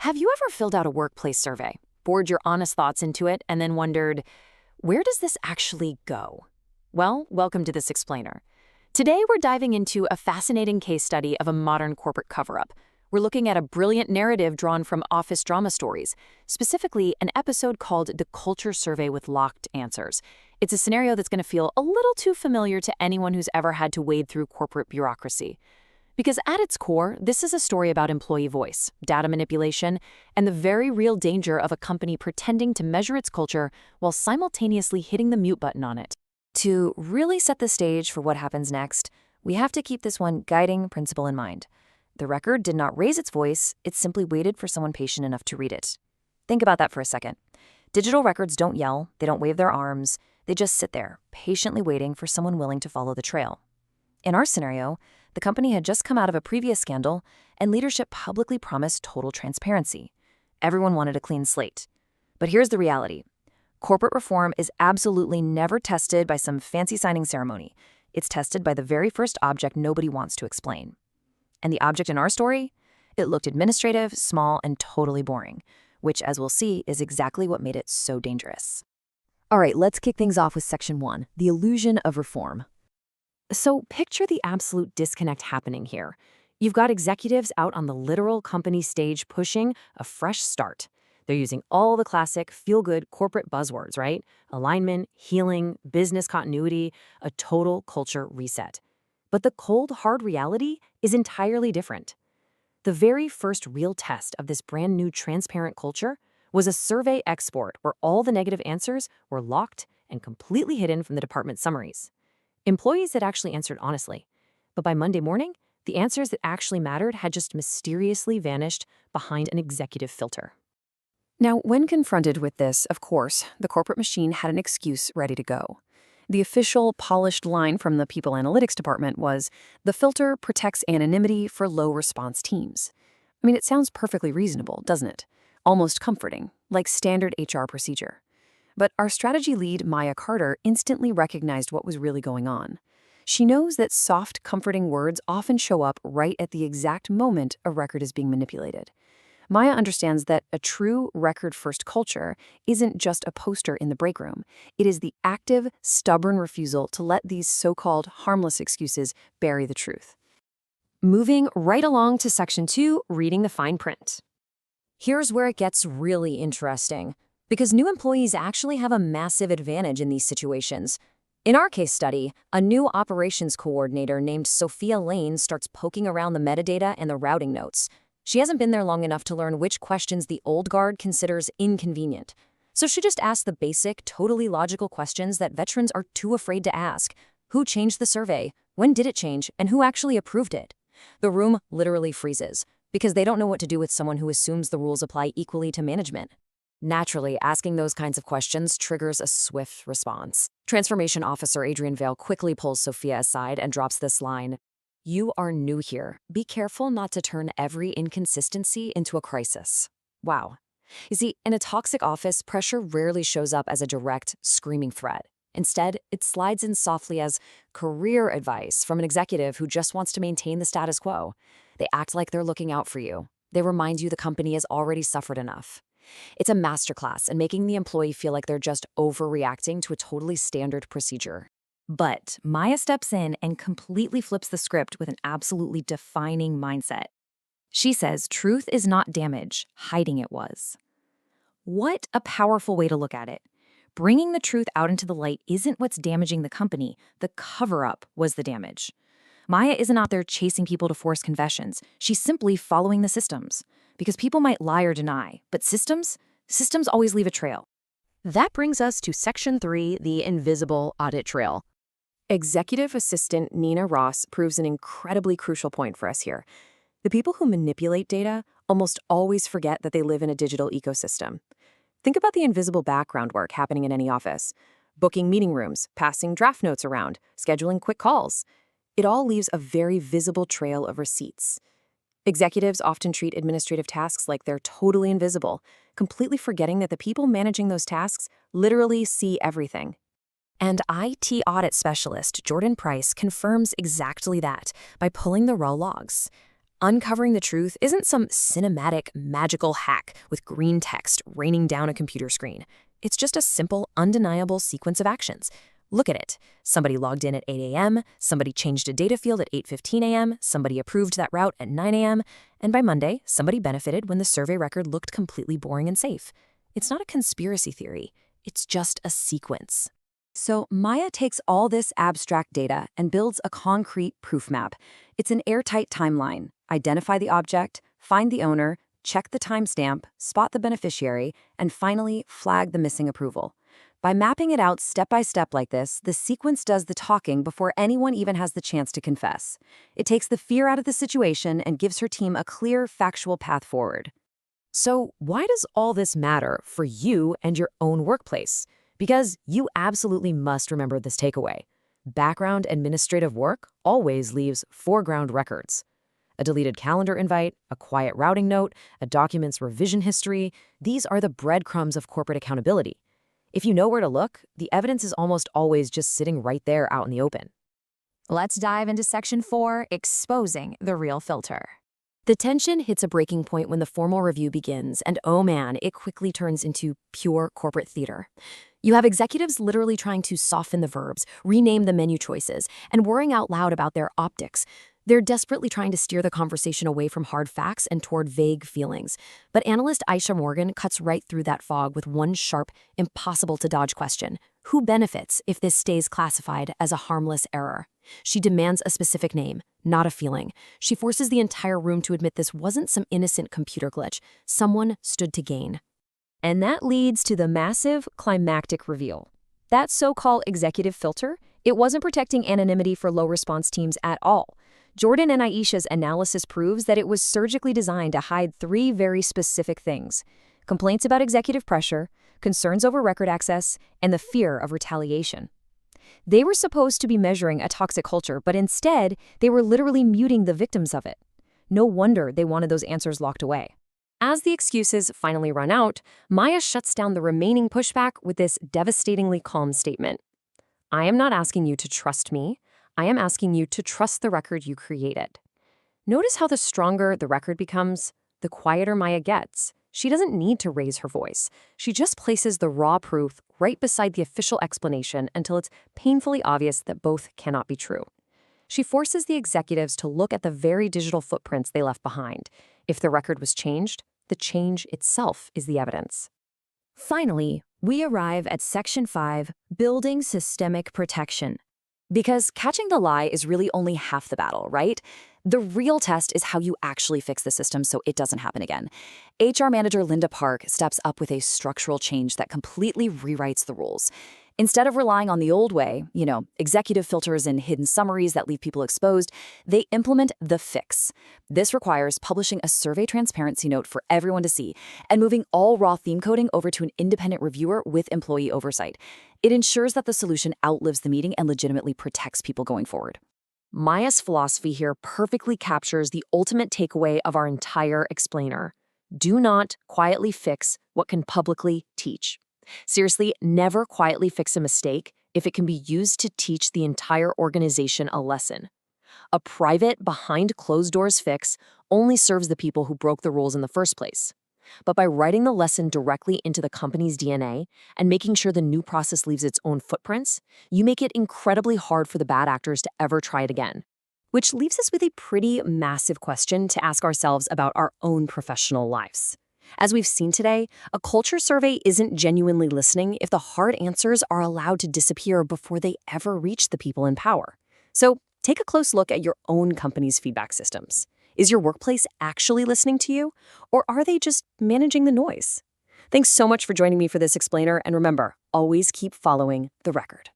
Have you ever filled out a workplace survey, poured your honest thoughts into it, and then wondered, where does this actually go? Well, welcome to this explainer. Today we're diving into a fascinating case study of a modern corporate cover-up. We're looking at a brilliant narrative drawn from office drama stories, specifically an episode called The Culture Survey with Locked Answers. It's a scenario that's going to feel a little too familiar to anyone who's ever had to wade through corporate bureaucracy. Because at its core, this is a story about employee voice, data manipulation, and the very real danger of a company pretending to measure its culture while simultaneously hitting the mute button on it. To really set the stage for what happens next, we have to keep this one guiding principle in mind. The record did not raise its voice, it simply waited for someone patient enough to read it. Think about that for a second. Digital records don't yell, they don't wave their arms, they just sit there, patiently waiting for someone willing to follow the trail. In our scenario, the company had just come out of a previous scandal, and leadership publicly promised total transparency. Everyone wanted a clean slate. But here's the reality. Corporate reform is absolutely never tested by some fancy signing ceremony. It's tested by the very first object nobody wants to explain. And the object in our story? It looked administrative, small, and totally boring, which, as we'll see, is exactly what made it so dangerous. All right, let's kick things off with Section 1, the illusion of reform. So picture the absolute disconnect happening here. You've got executives out on the literal company stage pushing a fresh start. They're using all the classic feel-good corporate buzzwords, right? Alignment, healing, business continuity, a total culture reset. But the cold, hard reality is entirely different. The very first real test of this brand new transparent culture was a survey export where all the negative answers were locked and completely hidden from the department summaries. Employees had actually answered honestly, but by Monday morning, the answers that actually mattered had just mysteriously vanished behind an executive filter. Now, when confronted with this, of course, the corporate machine had an excuse ready to go. The official, polished line from the People Analytics Department was, the filter protects anonymity for low-response teams. I mean, it sounds perfectly reasonable, doesn't it? Almost comforting, like standard HR procedure. But our strategy lead, Maya Carter, instantly recognized what was really going on. She knows that soft, comforting words often show up right at the exact moment a record is being manipulated. Maya understands that a true record-first culture isn't just a poster in the break room. It is the active, stubborn refusal to let these so-called harmless excuses bury the truth. Moving right along to Section 2, reading the fine print. Here's where it gets really interesting, because new employees actually have a massive advantage in these situations. In our case study, a new operations coordinator named Sophia Lane starts poking around the metadata and the routing notes. She hasn't been there long enough to learn which questions the old guard considers inconvenient. So she just asks the basic, totally logical questions that veterans are too afraid to ask. Who changed the survey? When did it change? And who actually approved it? The room literally freezes, because they don't know what to do with someone who assumes the rules apply equally to management. Naturally, asking those kinds of questions triggers a swift response. Transformation Officer Adrian Vale quickly pulls Sophia aside and drops this line, "You are new here. Be careful not to turn every inconsistency into a crisis." Wow. You see, in a toxic office, pressure rarely shows up as a direct, screaming threat. Instead, it slides in softly as career advice from an executive who just wants to maintain the status quo. They act like they're looking out for you. They remind you the company has already suffered enough. It's a masterclass in making the employee feel like they're just overreacting to a totally standard procedure. But Maya steps in and completely flips the script with an absolutely defining mindset. She says truth is not damage, hiding it was. What a powerful way to look at it. Bringing the truth out into the light isn't what's damaging the company. The cover-up was the damage. Maya isn't out there chasing people to force confessions. She's simply following the systems. Because people might lie or deny, but systems always leave a trail. That brings us to Section 3, the invisible audit trail. Executive Assistant Nina Ross proves an incredibly crucial point for us here. The people who manipulate data almost always forget that they live in a digital ecosystem. Think about the invisible background work happening in any office. Booking meeting rooms, passing draft notes around, scheduling quick calls. It all leaves a very visible trail of receipts. Executives often treat administrative tasks like they're totally invisible, completely forgetting that the people managing those tasks literally see everything. And IT audit specialist Jordan Price confirms exactly that by pulling the raw logs. Uncovering the truth isn't some cinematic, magical hack with green text raining down a computer screen. It's just a simple, undeniable sequence of actions. Look at it. Somebody logged in at 8 a.m., somebody changed a data field at 8:15 a.m., somebody approved that route at 9 a.m., and by Monday, somebody benefited when the survey record looked completely boring and safe. It's not a conspiracy theory. It's just a sequence. So Maya takes all this abstract data and builds a concrete proof map. It's an airtight timeline. Identify the object, find the owner, check the timestamp, spot the beneficiary, and finally flag the missing approval. By mapping it out step by step like this, the sequence does the talking before anyone even has the chance to confess. It takes the fear out of the situation and gives her team a clear, factual path forward. So why does all this matter for you and your own workplace? Because you absolutely must remember this takeaway. Background administrative work always leaves foreground records. A deleted calendar invite, a quiet routing note, a document's revision history, these are the breadcrumbs of corporate accountability. If you know where to look, the evidence is almost always just sitting right there out in the open. Let's dive into Section 4, Exposing the Real Filter. The tension hits a breaking point when the formal review begins, and oh man, it quickly turns into pure corporate theater. You have executives literally trying to soften the verbs, rename the menu choices, and worrying out loud about their optics. They're desperately trying to steer the conversation away from hard facts and toward vague feelings. But analyst Aisha Morgan cuts right through that fog with one sharp, impossible-to-dodge question. Who benefits if this stays classified as a harmless error? She demands a specific name, not a feeling. She forces the entire room to admit this wasn't some innocent computer glitch. Someone stood to gain. And that leads to the massive, climactic reveal. That so-called executive filter, it wasn't protecting anonymity for low-response teams at all. Jordan and Aisha's analysis proves that it was surgically designed to hide three very specific things: complaints about executive pressure, concerns over record access, and the fear of retaliation. They were supposed to be measuring a toxic culture, but instead, they were literally muting the victims of it. No wonder they wanted those answers locked away. As the excuses finally run out, Maya shuts down the remaining pushback with this devastatingly calm statement. I am not asking you to trust me. I am asking you to trust the record you created. Notice how the stronger the record becomes, the quieter Maya gets. She doesn't need to raise her voice. She just places the raw proof right beside the official explanation until it's painfully obvious that both cannot be true. She forces the executives to look at the very digital footprints they left behind. If the record was changed, the change itself is the evidence. Finally, we arrive at Section 5, Building Systemic Protection. Because catching the lie is really only half the battle, right? The real test is how you actually fix the system so it doesn't happen again. HR manager Linda Park steps up with a structural change that completely rewrites the rules. Instead of relying on the old way, executive filters and hidden summaries that leave people exposed, they implement the fix. This requires publishing a survey transparency note for everyone to see and moving all raw theme coding over to an independent reviewer with employee oversight. It ensures that the solution outlives the meeting and legitimately protects people going forward. Maya's philosophy here perfectly captures the ultimate takeaway of our entire explainer. Do not quietly fix what can publicly teach. Seriously, never quietly fix a mistake if it can be used to teach the entire organization a lesson. A private, behind-closed-doors fix only serves the people who broke the rules in the first place. But by writing the lesson directly into the company's DNA and making sure the new process leaves its own footprints, you make it incredibly hard for the bad actors to ever try it again. Which leaves us with a pretty massive question to ask ourselves about our own professional lives. As we've seen today, a culture survey isn't genuinely listening if the hard answers are allowed to disappear before they ever reach the people in power. So take a close look at your own company's feedback systems. Is your workplace actually listening to you, or are they just managing the noise? Thanks so much for joining me for this explainer, and remember, always keep following the record.